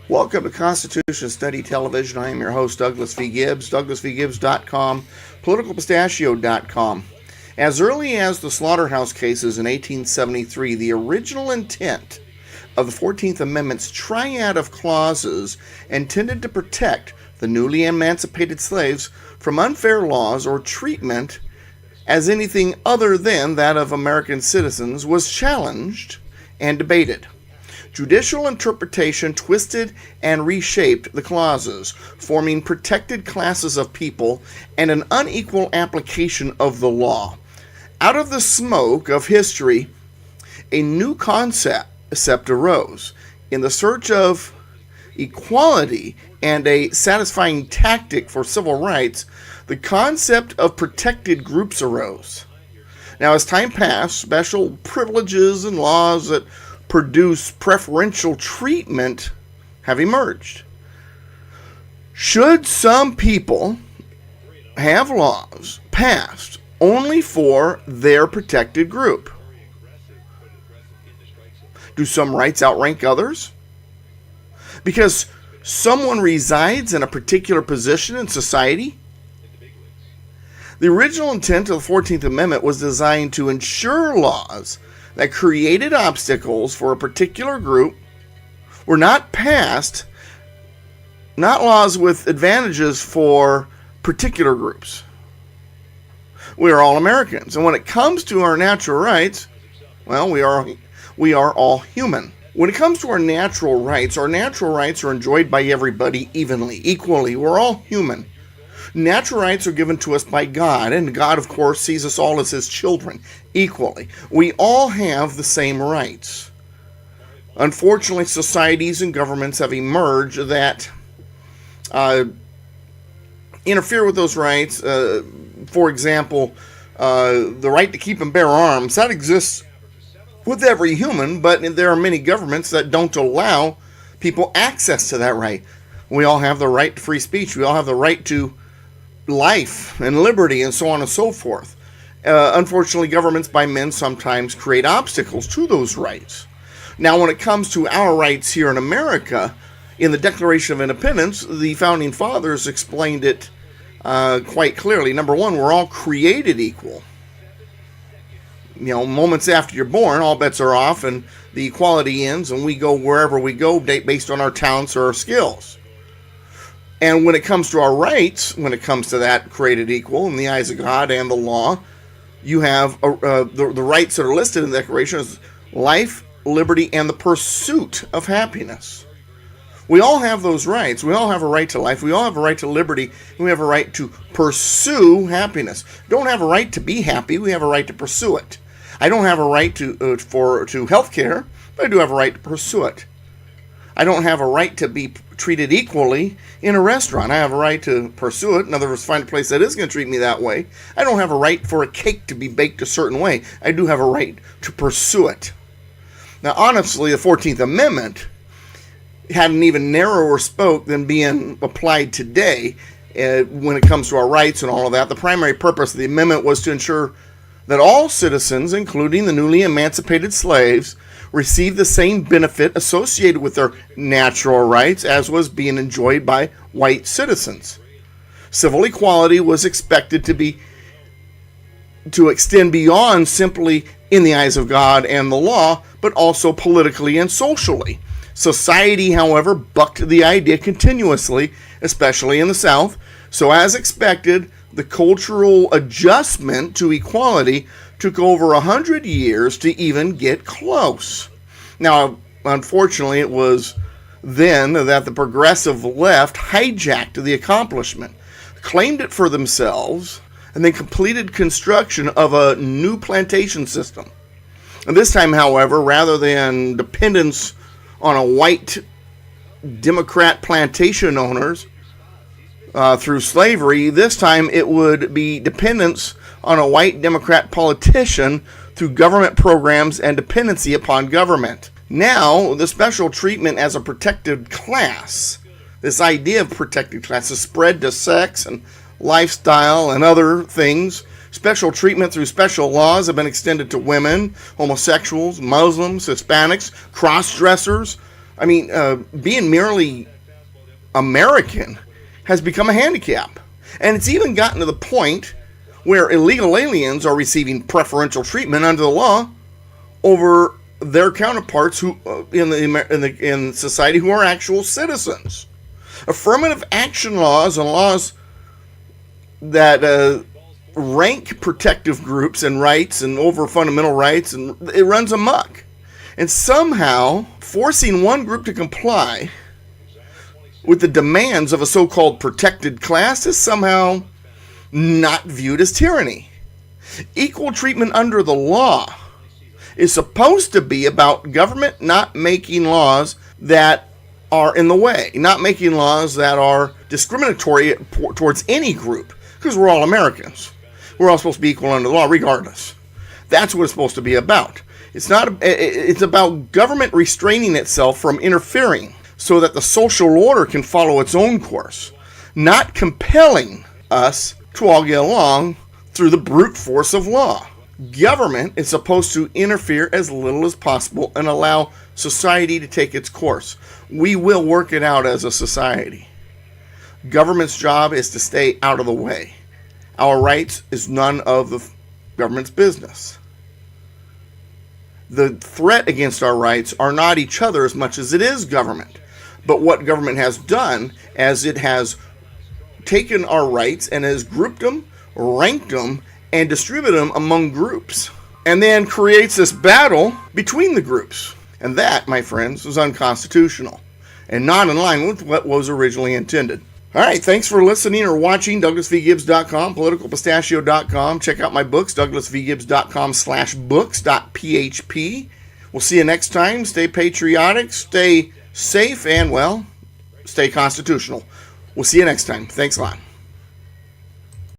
Welcome to Constitution Study Television. I am your host, Douglas V. Gibbs, douglasvgibbs.com, politicalpistachio.com. As early as the slaughterhouse cases in 1873, the original intent of the 14th Amendment's triad of clauses intended to protect the newly emancipated slaves from unfair laws or treatment as anything other than that of American citizens was challenged and debated. Judicial interpretation twisted and reshaped the clauses, forming protected classes of people and an unequal application of the law. Out of the smoke of history, a new concept arose. In the search of equality and a satisfying tactic for civil rights, the concept of protected groups arose. Now, as time passed, special privileges and laws that produce preferential treatment have emerged. Should some people have laws passed only for their protected group? Do some rights outrank others? Because someone resides in a particular position in society? The original intent of the 14th Amendment was designed to ensure laws that created obstacles for a particular group were not passed, not laws with advantages for particular groups. We are all Americans, and when it comes to our natural rights, well, we are all human. When it comes to our natural rights are enjoyed by everybody evenly, equally. We're all human. Natural rights are given to us by God, and God, of course, sees us all as His children equally. We all have the same rights. Unfortunately, societies and governments have emerged that interfere with those rights. For example, the right to keep and bear arms, that exists with every human, but there are many governments that don't allow people access to that right. We all have the right to free speech. We all have the right to life and liberty and so on and so forth. Unfortunately, governments by men sometimes create obstacles to those rights. Now, when it comes to our rights here in America, in the Declaration of Independence, the Founding Fathers explained it quite clearly. Number one, we're all created equal. Moments after you're born, all bets are off and the equality ends, and we go wherever we go based on our talents or our skills. And when it comes to our rights, when it comes to that created equal in the eyes of God and the law, you have the rights that are listed in the Declaration as life, liberty, and the pursuit of happiness. We all have those rights. We all have a right to life. We all have a right to liberty. And we have a right to pursue happiness. We don't have a right to be happy. We have a right to pursue it. I don't have a right to health care, but I do have a right to pursue it. I don't have a right to be treated equally in a restaurant. I have a right to pursue it. In other words, find a place that is going to treat me that way. I don't have a right for a cake to be baked a certain way. I do have a right to pursue it. Now, honestly, the 14th Amendment had an even narrower scope than being applied today when it comes to our rights and all of that. The primary purpose of the amendment was to ensure that all citizens, including the newly emancipated slaves, receive the same benefit associated with their natural rights as was being enjoyed by white citizens. Civil equality was expected to extend beyond simply in the eyes of God and the law, but also politically and socially. Society, however, bucked the idea continuously, especially in the South. So as expected, the cultural adjustment to equality took over 100 years to even get close. Now, unfortunately, it was then that the progressive left hijacked the accomplishment, claimed it for themselves, and then completed construction of a new plantation system. And this time, however, rather than dependence on a white Democrat plantation owners through slavery, this time it would be dependence on a white Democrat politician through government programs and dependency upon government. Now, the special treatment as a protected class, this idea of protected class is spread to sex and lifestyle and other things. Special treatment through special laws have been extended to women, homosexuals, Muslims, Hispanics, cross-dressers, I mean, being merely American has become a handicap. And it's even gotten to the point where illegal aliens are receiving preferential treatment under the law over their counterparts who in society who are actual citizens. Affirmative action laws and laws that rank protective groups and rights and over fundamental rights, and it runs amok. And somehow forcing one group to comply with the demands of a so-called protected class is somehow not viewed as tyranny. Equal treatment under the law is supposed to be about government not making laws that are in the way, not making laws that are discriminatory towards any group, because we're all Americans. We're all supposed to be equal under the law regardless. That's what it's supposed to be about. It's about government restraining itself from interfering so that the social order can follow its own course, not compelling us to all get along through the brute force of law. Government is supposed to interfere as little as possible and allow society to take its course. We will work it out as a society. Government's job is to stay out of the way. Our rights is none of the government's business. The threat against our rights are not each other as much as it is government. But what government has done, as it has taken our rights and has grouped them, ranked them, and distributed them among groups, and then creates this battle between the groups. And that, my friends, is unconstitutional and not in line with what was originally intended. All right, thanks for listening or watching. DouglasVGibbs.com, PoliticalPistachio.com. Check out my books, DouglasVGibbs.com/books.php. We'll see you next time. Stay patriotic, stay safe, and, well, stay constitutional. We'll see you next time. Thanks a lot.